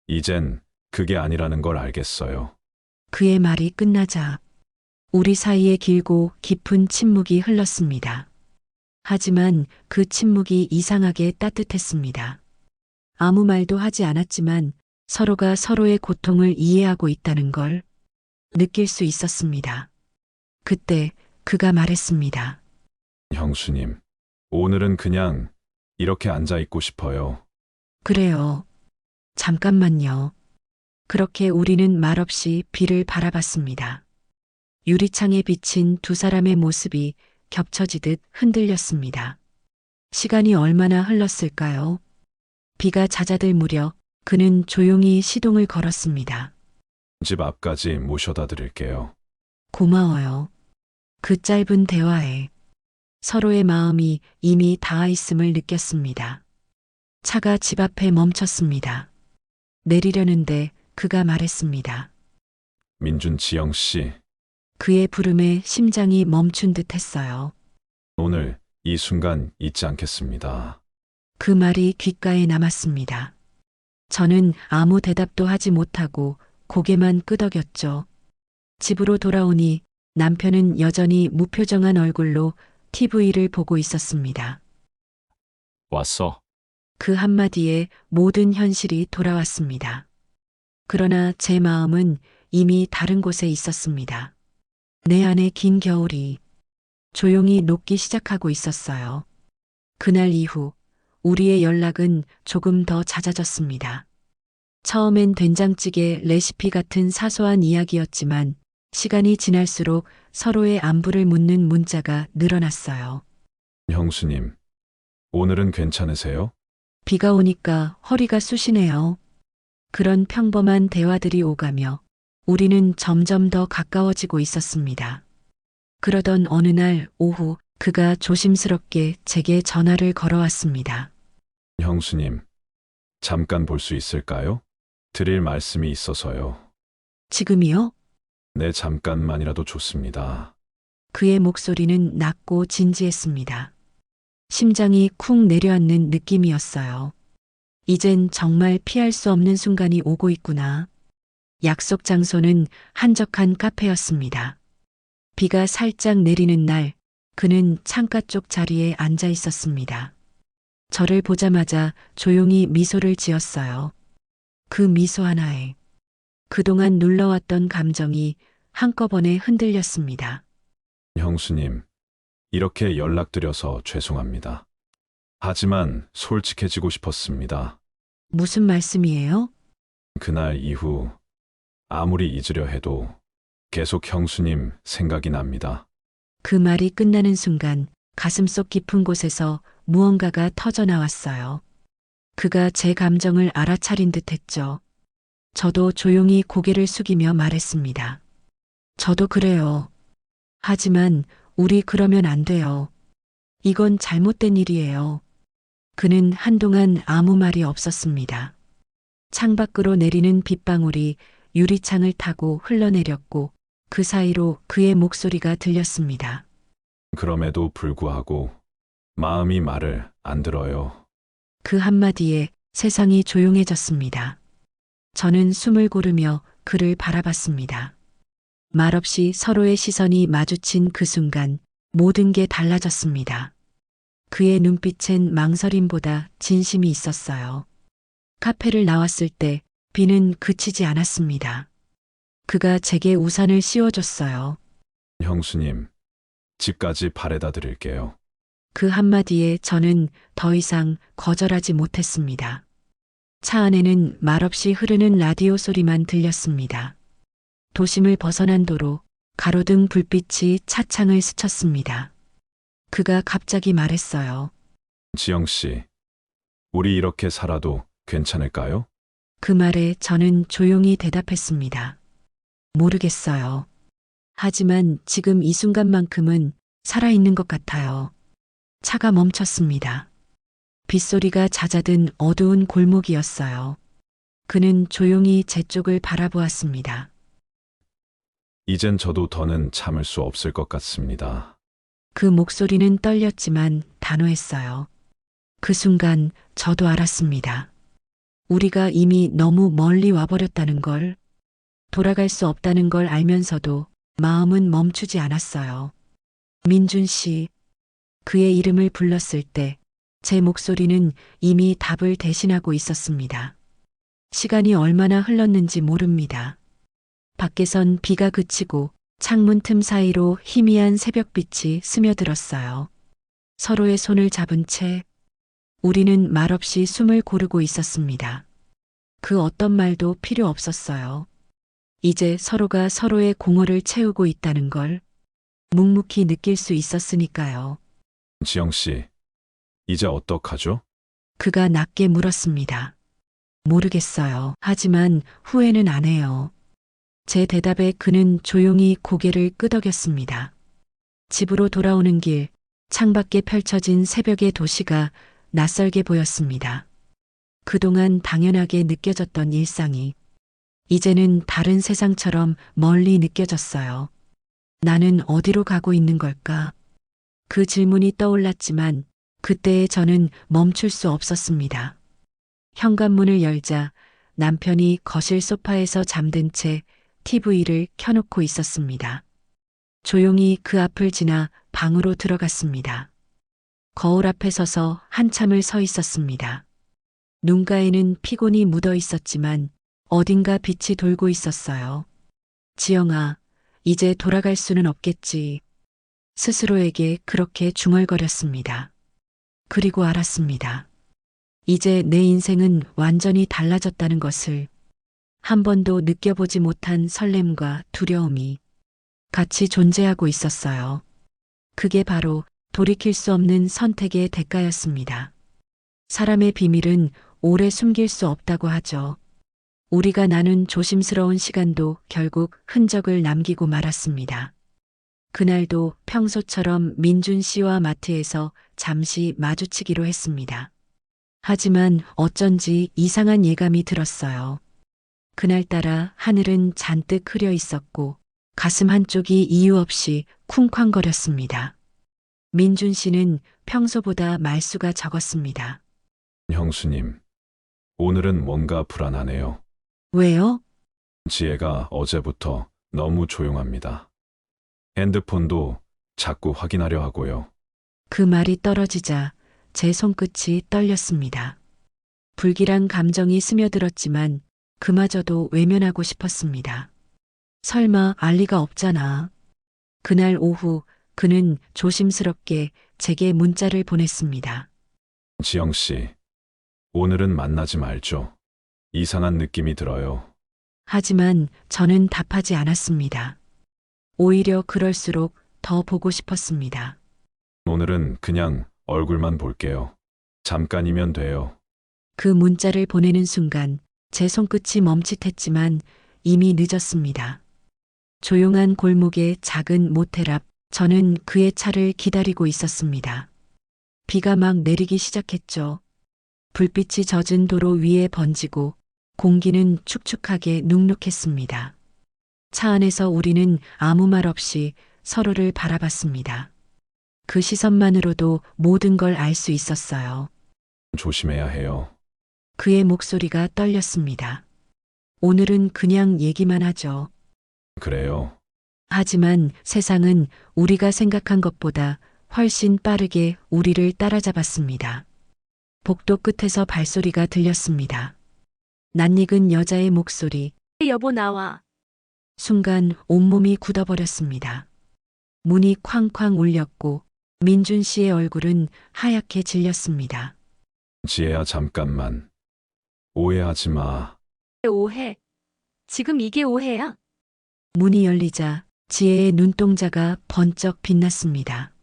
이젠 그게 아니라는 걸 알겠어요. 그의 말이 끝나자 우리 사이에 길고 깊은 침묵이 흘렀습니다. 하지만 그 침묵이 이상하게 따뜻했습니다. 아무 말도 하지 않았지만 서로가 서로의 고통을 이해하고 있다는 걸 느낄 수 있었습니다. 그때 그가 말했습니다. 형수님, 오늘은 그냥 이렇게 앉아 있고 싶어요. 그래요. 잠깐만요. 그렇게 우리는 말없이 비를 바라봤습니다. 유리창에 비친 두 사람의 모습이 겹쳐지듯 흔들렸습니다. 시간이 얼마나 흘렀을까요? 비가 잦아들 무렵 그는 조용히 시동을 걸었습니다. 집 앞까지 모셔다 드릴게요. 고마워요. 그 짧은 대화에 서로의 마음이 이미 닿아 있음을 느꼈습니다. 차가 집 앞에 멈췄습니다. 내리려는데 그가 말했습니다. 민준 지영 씨, 그의 부름에 심장이 멈춘 듯 했어요. 오늘 이 순간 잊지 않겠습니다. 그 말이 귓가에 남았습니다. 저는 아무 대답도 하지 못하고 고개만 끄덕였죠. 집으로 돌아오니 남편은 여전히 무표정한 얼굴로 TV를 보고 있었습니다. 왔어. 그 한마디에 모든 현실이 돌아왔습니다. 그러나 제 마음은 이미 다른 곳에 있었습니다. 내 안에 긴 겨울이 조용히 녹기 시작하고 있었어요. 그날 이후 우리의 연락은 조금 더 잦아졌습니다. 처음엔 된장찌개 레시피 같은 사소한 이야기였지만 시간이 지날수록 서로의 안부를 묻는 문자가 늘어났어요. 형수님, 오늘은 괜찮으세요? 비가 오니까 허리가 쑤시네요. 그런 평범한 대화들이 오가며 우리는 점점 더 가까워지고 있었습니다. 그러던 어느 날 오후 그가 조심스럽게 제게 전화를 걸어왔습니다. 형수님, 잠깐 볼 수 있을까요? 드릴 말씀이 있어서요. 지금이요? 네, 잠깐만이라도 좋습니다. 그의 목소리는 낮고 진지했습니다. 심장이 쿵 내려앉는 느낌이었어요. 이젠 정말 피할 수 없는 순간이 오고 있구나. 약속 장소는 한적한 카페였습니다. 비가 살짝 내리는 날, 그는 창가 쪽 자리에 앉아 있었습니다. 저를 보자마자 조용히 미소를 지었어요. 그 미소 하나에 그동안 눌러왔던 감정이 한꺼번에 흔들렸습니다. 형수님, 이렇게 연락드려서 죄송합니다. 하지만 솔직해지고 싶었습니다. 무슨 말씀이에요? 그날 이후 아무리 잊으려 해도 계속 형수님 생각이 납니다. 그 말이 끝나는 순간 가슴속 깊은 곳에서 무언가가 터져 나왔어요. 그가 제 감정을 알아차린 듯 했죠. 저도 조용히 고개를 숙이며 말했습니다. 저도 그래요. 하지만 우리 그러면 안 돼요. 이건 잘못된 일이에요. 그는 한동안 아무 말이 없었습니다. 창밖으로 내리는 빗방울이 유리창을 타고 흘러내렸고 그 사이로 그의 목소리가 들렸습니다. 그럼에도 불구하고 마음이 말을 안 들어요. 그 한마디에 세상이 조용해졌습니다. 저는 숨을 고르며 그를 바라봤습니다. 말없이 서로의 시선이 마주친 그 순간 모든 게 달라졌습니다. 그의 눈빛엔 망설임보다 진심이 있었어요. 카페를 나왔을 때 비는 그치지 않았습니다. 그가 제게 우산을 씌워줬어요. 형수님, 집까지 바래다 드릴게요. 그 한마디에 저는 더 이상 거절하지 못했습니다. 차 안에는 말없이 흐르는 라디오 소리만 들렸습니다. 도심을 벗어난 도로 가로등 불빛이 차창을 스쳤습니다. 그가 갑자기 말했어요. 지영 씨, 우리 이렇게 살아도 괜찮을까요? 그 말에 저는 조용히 대답했습니다. 모르겠어요. 하지만 지금 이 순간만큼은 살아있는 것 같아요. 차가 멈췄습니다. 빗소리가 잦아든 어두운 골목이었어요. 그는 조용히 제 쪽을 바라보았습니다. 이젠 저도 더는 참을 수 없을 것 같습니다. 그 목소리는 떨렸지만 단호했어요. 그 순간 저도 알았습니다. 우리가 이미 너무 멀리 와버렸다는 걸, 돌아갈 수 없다는 걸 알면서도 마음은 멈추지 않았어요. 민준 씨, 그의 이름을 불렀을 때 제 목소리는 이미 답을 대신하고 있었습니다. 시간이 얼마나 흘렀는지 모릅니다. 밖에선 비가 그치고 창문 틈 사이로 희미한 새벽빛이 스며들었어요. 서로의 손을 잡은 채 우리는 말없이 숨을 고르고 있었습니다. 그 어떤 말도 필요 없었어요. 이제 서로가 서로의 공허를 채우고 있다는 걸 묵묵히 느낄 수 있었으니까요. 지영 씨, 이제 어떡하죠? 그가 낮게 물었습니다. 모르겠어요. 하지만 후회는 안 해요. 제 대답에 그는 조용히 고개를 끄덕였습니다. 집으로 돌아오는 길, 창밖에 펼쳐진 새벽의 도시가 낯설게 보였습니다. 그동안 당연하게 느껴졌던 일상이 이제는 다른 세상처럼 멀리 느껴졌어요. 나는 어디로 가고 있는 걸까? 그 질문이 떠올랐지만 그때의 저는 멈출 수 없었습니다. 현관문을 열자 남편이 거실 소파에서 잠든 채 TV를 켜놓고 있었습니다. 조용히 그 앞을 지나 방으로 들어갔습니다. 거울 앞에 서서 한참을 서 있었습니다. 눈가에는 피곤이 묻어 있었지만 어딘가 빛이 돌고 있었어요. 지영아, 이제 돌아갈 수는 없겠지. 스스로에게 그렇게 중얼거렸습니다. 그리고 알았습니다. 이제 내 인생은 완전히 달라졌다는 것을. 한 번도 느껴보지 못한 설렘과 두려움이 같이 존재하고 있었어요. 그게 바로 돌이킬 수 없는 선택의 대가였습니다. 사람의 비밀은 오래 숨길 수 없다고 하죠. 우리가 나눈 조심스러운 시간도 결국 흔적을 남기고 말았습니다. 그날도 평소처럼 민준 씨와 마트에서 잠시 마주치기로 했습니다. 하지만 어쩐지 이상한 예감이 들었어요. 그날따라 하늘은 잔뜩 흐려 있었고 가슴 한쪽이 이유 없이 쿵쾅거렸습니다. 민준 씨는 평소보다 말수가 적었습니다. 형수님, 오늘은 뭔가 불안하네요. 왜요? 지혜가 어제부터 너무 조용합니다. 핸드폰도 자꾸 확인하려 하고요. 그 말이 떨어지자 제 손끝이 떨렸습니다. 불길한 감정이 스며들었지만 그마저도 외면하고 싶었습니다. 설마 알 리가 없잖아. 그날 오후 그는 조심스럽게 제게 문자를 보냈습니다. 지영 씨, 오늘은 만나지 말죠. 이상한 느낌이 들어요. 하지만 저는 답하지 않았습니다. 오히려 그럴수록 더 보고 싶었습니다. 오늘은 그냥 얼굴만 볼게요. 잠깐이면 돼요. 그 문자를 보내는 순간 제 손끝이 멈칫했지만 이미 늦었습니다. 조용한 골목의 작은 모텔 앞 저는 그의 차를 기다리고 있었습니다. 비가 막 내리기 시작했죠. 불빛이 젖은 도로 위에 번지고 공기는 축축하게 눅눅했습니다. 차 안에서 우리는 아무 말 없이 서로를 바라봤습니다. 그 시선만으로도 모든 걸 알 수 있었어요. 조심해야 해요. 그의 목소리가 떨렸습니다. 오늘은 그냥 얘기만 하죠. 그래요. 하지만 세상은 우리가 생각한 것보다 훨씬 빠르게 우리를 따라잡았습니다. 복도 끝에서 발소리가 들렸습니다. 낯익은 여자의 목소리. 여보 나와. 순간 온몸이 굳어버렸습니다. 문이 쾅쾅 울렸고 민준 씨의 얼굴은 하얗게 질렸습니다. 지혜야, 잠깐만. 오해하지 마. 오해. 지금 이게 오해야? 문이 열리자 지혜의 눈동자가 번쩍 빛났습니다.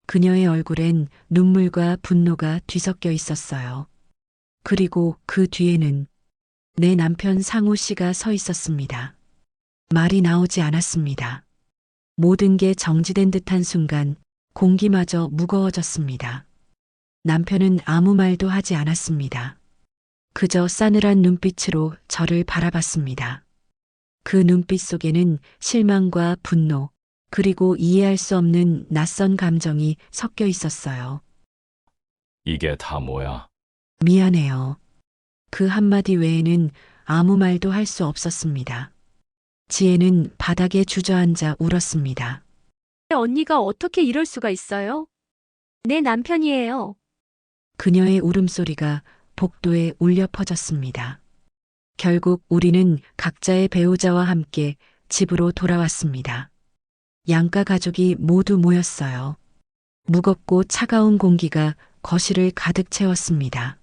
그녀의 얼굴엔 눈물과 분노가 뒤섞여 있었어요. 그리고 그 뒤에는 내 남편 상우 씨가 서 있었습니다. 말이 나오지 않았습니다. 모든 게 정지된 듯한 순간 공기마저 무거워졌습니다. 남편은 아무 말도 하지 않았습니다. 그저 싸늘한 눈빛으로 저를 바라봤습니다. 그 눈빛 속에는 실망과 분노, 그리고 이해할 수 없는 낯선 감정이 섞여 있었어요. 이게 다 뭐야? 미안해요. 그 한마디 외에는 아무 말도 할 수 없었습니다. 지혜는 바닥에 주저앉아 울었습니다. 언니가 어떻게 이럴 수가 있어요? 내 남편이에요. 그녀의 울음소리가 복도에 울려 퍼졌습니다. 결국 우리는 각자의 배우자와 함께 집으로 돌아왔습니다. 양가 가족이 모두 모였어요. 무겁고 차가운 공기가 거실을 가득 채웠습니다.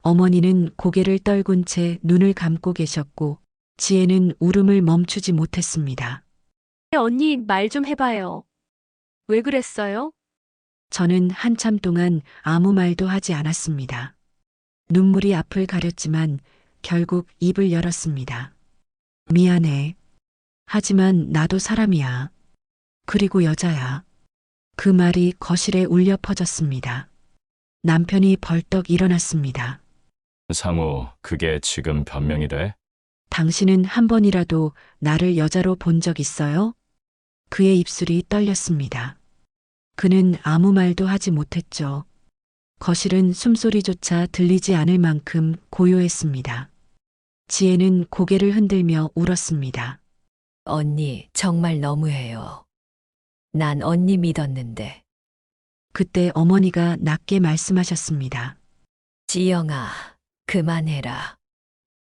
어머니는 고개를 떨군 채 눈을 감고 계셨고 지혜는 울음을 멈추지 못했습니다. 언니 말 좀 해봐요. 왜 그랬어요? 저는 한참 동안 아무 말도 하지 않았습니다. 눈물이 앞을 가렸지만 결국 입을 열었습니다. 미안해. 하지만 나도 사람이야. 그리고 여자야. 그 말이 거실에 울려 퍼졌습니다. 남편이 벌떡 일어났습니다. 상우, 그게 지금 변명이 돼? 당신은 한 번이라도 나를 여자로 본 적 있어요? 그의 입술이 떨렸습니다. 그는 아무 말도 하지 못했죠. 거실은 숨소리조차 들리지 않을 만큼 고요했습니다. 지혜는 고개를 흔들며 울었습니다. 언니, 정말 너무해요. 난 언니 믿었는데. 그때 어머니가 낮게 말씀하셨습니다. 지영아, 그만해라.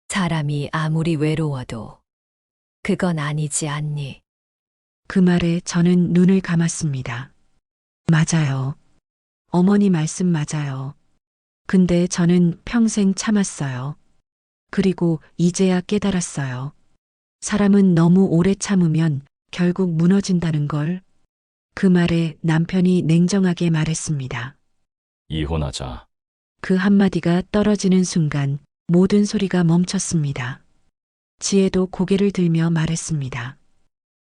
사람이 아무리 외로워도 그건 아니지 않니? 그 말에 저는 눈을 감았습니다. 맞아요. 어머니 말씀 맞아요. 근데 저는 평생 참았어요. 그리고 이제야 깨달았어요. 사람은 너무 오래 참으면 결국 무너진다는 걸. 그 말에 남편이 냉정하게 말했습니다. 이혼하자. 그 한마디가 떨어지는 순간 모든 소리가 멈췄습니다. 지혜도 고개를 들며 말했습니다.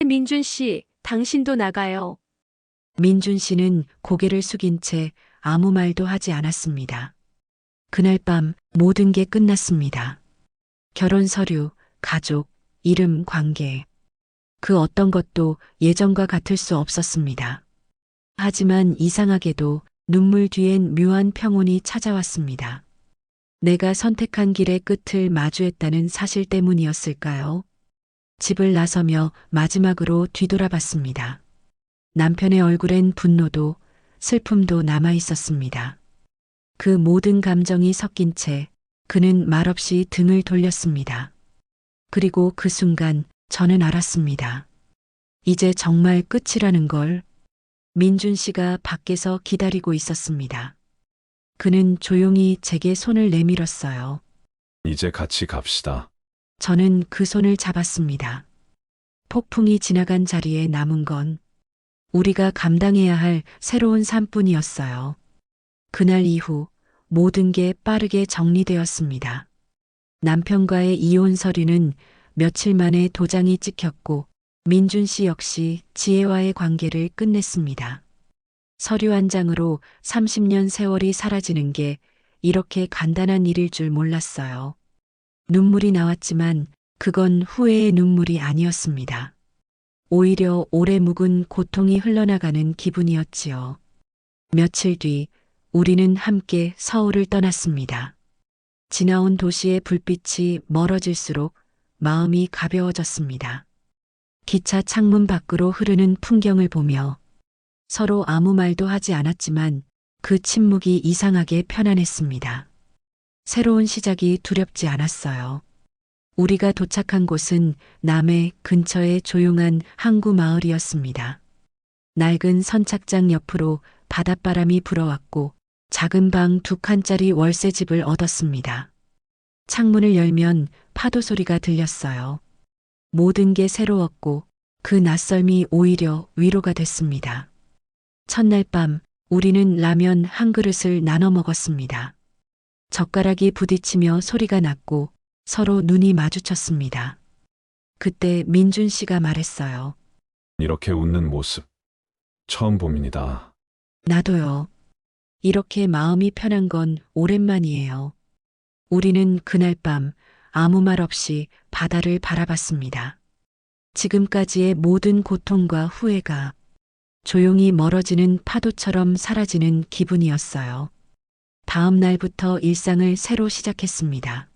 민준 씨, 당신도 나가요. 민준 씨는 고개를 숙인 채 아무 말도 하지 않았습니다. 그날 밤 모든 게 끝났습니다. 결혼 서류, 가족, 이름, 관계. 그 어떤 것도 예전과 같을 수 없었습니다. 하지만 이상하게도 눈물 뒤엔 묘한 평온이 찾아왔습니다. 내가 선택한 길의 끝을 마주했다는 사실 때문이었을까요? 집을 나서며 마지막으로 뒤돌아봤습니다. 남편의 얼굴엔 분노도 슬픔도 남아 있었습니다. 그 모든 감정이 섞인 채 그는 말없이 등을 돌렸습니다. 그리고 그 순간 저는 알았습니다. 이제 정말 끝이라는 걸. 민준 씨가 밖에서 기다리고 있었습니다. 그는 조용히 제게 손을 내밀었어요. 이제 같이 갑시다. 저는 그 손을 잡았습니다. 폭풍이 지나간 자리에 남은 건 우리가 감당해야 할 새로운 삶뿐이었어요. 그날 이후 모든 게 빠르게 정리되었습니다. 남편과의 이혼 서류는 며칠 만에 도장이 찍혔고 민준 씨 역시 지혜와의 관계를 끝냈습니다. 서류 한 장으로 30년 세월이 사라지는 게 이렇게 간단한 일일 줄 몰랐어요. 눈물이 나왔지만 그건 후회의 눈물이 아니었습니다. 오히려 오래 묵은 고통이 흘러나가는 기분이었지요. 며칠 뒤 우리는 함께 서울을 떠났습니다. 지나온 도시의 불빛이 멀어질수록 마음이 가벼워졌습니다. 기차 창문 밖으로 흐르는 풍경을 보며 서로 아무 말도 하지 않았지만 그 침묵이 이상하게 편안했습니다. 새로운 시작이 두렵지 않았어요. 우리가 도착한 곳은 남해 근처의 조용한 항구 마을이었습니다. 낡은 선착장 옆으로 바닷바람이 불어왔고 작은 방 2칸짜리 월세집을 얻었습니다. 창문을 열면 파도 소리가 들렸어요. 모든 게 새로웠고 그 낯설미 오히려 위로가 됐습니다. 첫날 밤 우리는 라면 한 그릇을 나눠 먹었습니다. 젓가락이 부딪히며 소리가 났고 서로 눈이 마주쳤습니다. 그때 민준 씨가 말했어요. 이렇게 웃는 모습 처음 봅니다. 나도요. 이렇게 마음이 편한 건 오랜만이에요. 우리는 그날 밤 아무 말 없이 바다를 바라봤습니다. 지금까지의 모든 고통과 후회가 조용히 멀어지는 파도처럼 사라지는 기분이었어요. 다음 날부터 일상을 새로 시작했습니다.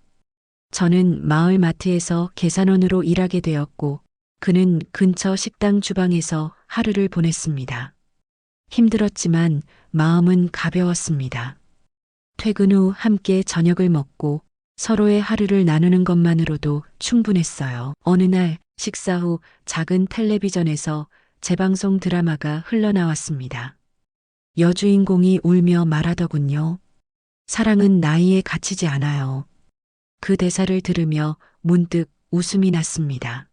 저는 마을 마트에서 계산원으로 일하게 되었고, 그는 근처 식당 주방에서 하루를 보냈습니다. 힘들었지만 마음은 가벼웠습니다. 퇴근 후 함께 저녁을 먹고 서로의 하루를 나누는 것만으로도 충분했어요. 어느 날 식사 후 작은 텔레비전에서 재방송 드라마가 흘러나왔습니다. 여주인공이 울며 말하더군요. 사랑은 나이에 갇히지 않아요. 그 대사를 들으며 문득 웃음이 났습니다.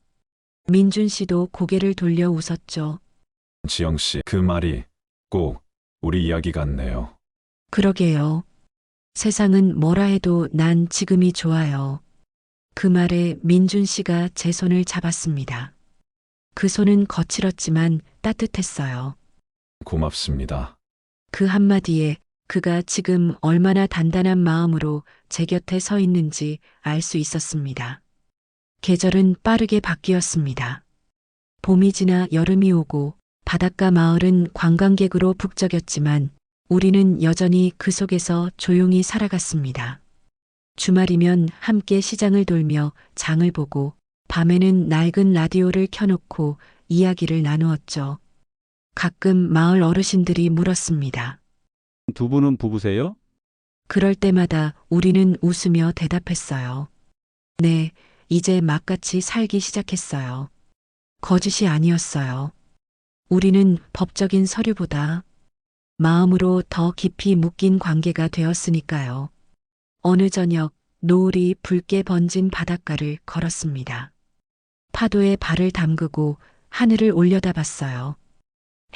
민준 씨도 고개를 돌려 웃었죠. 지영 씨, 그 말이 꼭 우리 이야기 같네요. 그러게요. 세상은 뭐라 해도 난 지금이 좋아요. 그 말에 민준 씨가 제 손을 잡았습니다. 그 손은 거칠었지만 따뜻했어요. 고맙습니다. 그 한마디에 그가 지금 얼마나 단단한 마음으로 제 곁에 서 있는지 알 수 있었습니다. 계절은 빠르게 바뀌었습니다. 봄이 지나 여름이 오고 바닷가 마을은 관광객으로 북적였지만 우리는 여전히 그 속에서 조용히 살아갔습니다. 주말이면 함께 시장을 돌며 장을 보고 밤에는 낡은 라디오를 켜놓고 이야기를 나누었죠. 가끔 마을 어르신들이 물었습니다. 두 분은 부부세요? 그럴 때마다 우리는 웃으며 대답했어요. 네, 이제 막같이 살기 시작했어요. 거짓이 아니었어요. 우리는 법적인 서류보다 마음으로 더 깊이 묶인 관계가 되었으니까요. 어느 저녁 노을이 붉게 번진 바닷가를 걸었습니다. 파도에 발을 담그고 하늘을 올려다봤어요.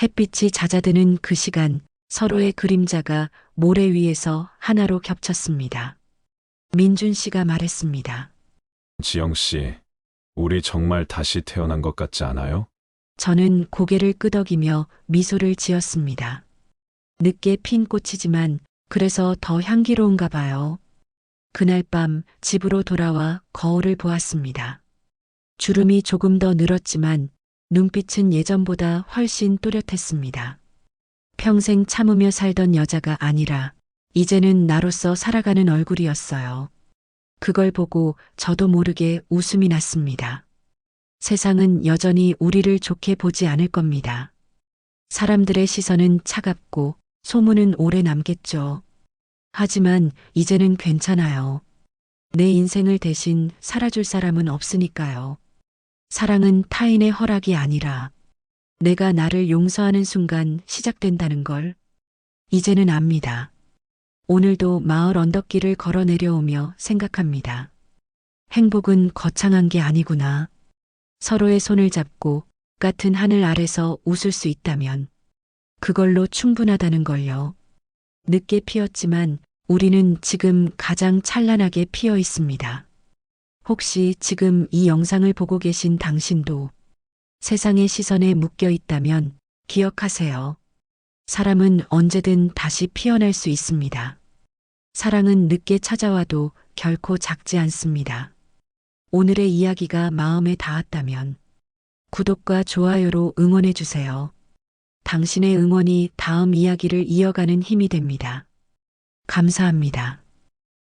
햇빛이 잦아드는 그 시간 서로의 그림자가 모래 위에서 하나로 겹쳤습니다. 민준 씨가 말했습니다. 지영 씨, 우리 정말 다시 태어난 것 같지 않아요? 저는 고개를 끄덕이며 미소를 지었습니다. 늦게 핀 꽃이지만 그래서 더 향기로운가 봐요. 그날 밤 집으로 돌아와 거울을 보았습니다. 주름이 조금 더 늘었지만 눈빛은 예전보다 훨씬 또렷했습니다. 평생 참으며 살던 여자가 아니라 이제는 나로서 살아가는 얼굴이었어요. 그걸 보고 저도 모르게 웃음이 났습니다. 세상은 여전히 우리를 좋게 보지 않을 겁니다. 사람들의 시선은 차갑고 소문은 오래 남겠죠. 하지만 이제는 괜찮아요. 내 인생을 대신 살아줄 사람은 없으니까요. 사랑은 타인의 허락이 아니라 내가 나를 용서하는 순간 시작된다는 걸 이제는 압니다. 오늘도 마을 언덕길을 걸어 내려오며 생각합니다. 행복은 거창한 게 아니구나. 서로의 손을 잡고 같은 하늘 아래서 웃을 수 있다면 그걸로 충분하다는 걸요. 늦게 피었지만 우리는 지금 가장 찬란하게 피어 있습니다. 혹시 지금 이 영상을 보고 계신 당신도 세상의 시선에 묶여 있다면 기억하세요. 사람은 언제든 다시 피어날 수 있습니다. 사랑은 늦게 찾아와도 결코 작지 않습니다. 오늘의 이야기가 마음에 닿았다면 구독과 좋아요로 응원해 주세요. 당신의 응원이 다음 이야기를 이어가는 힘이 됩니다. 감사합니다.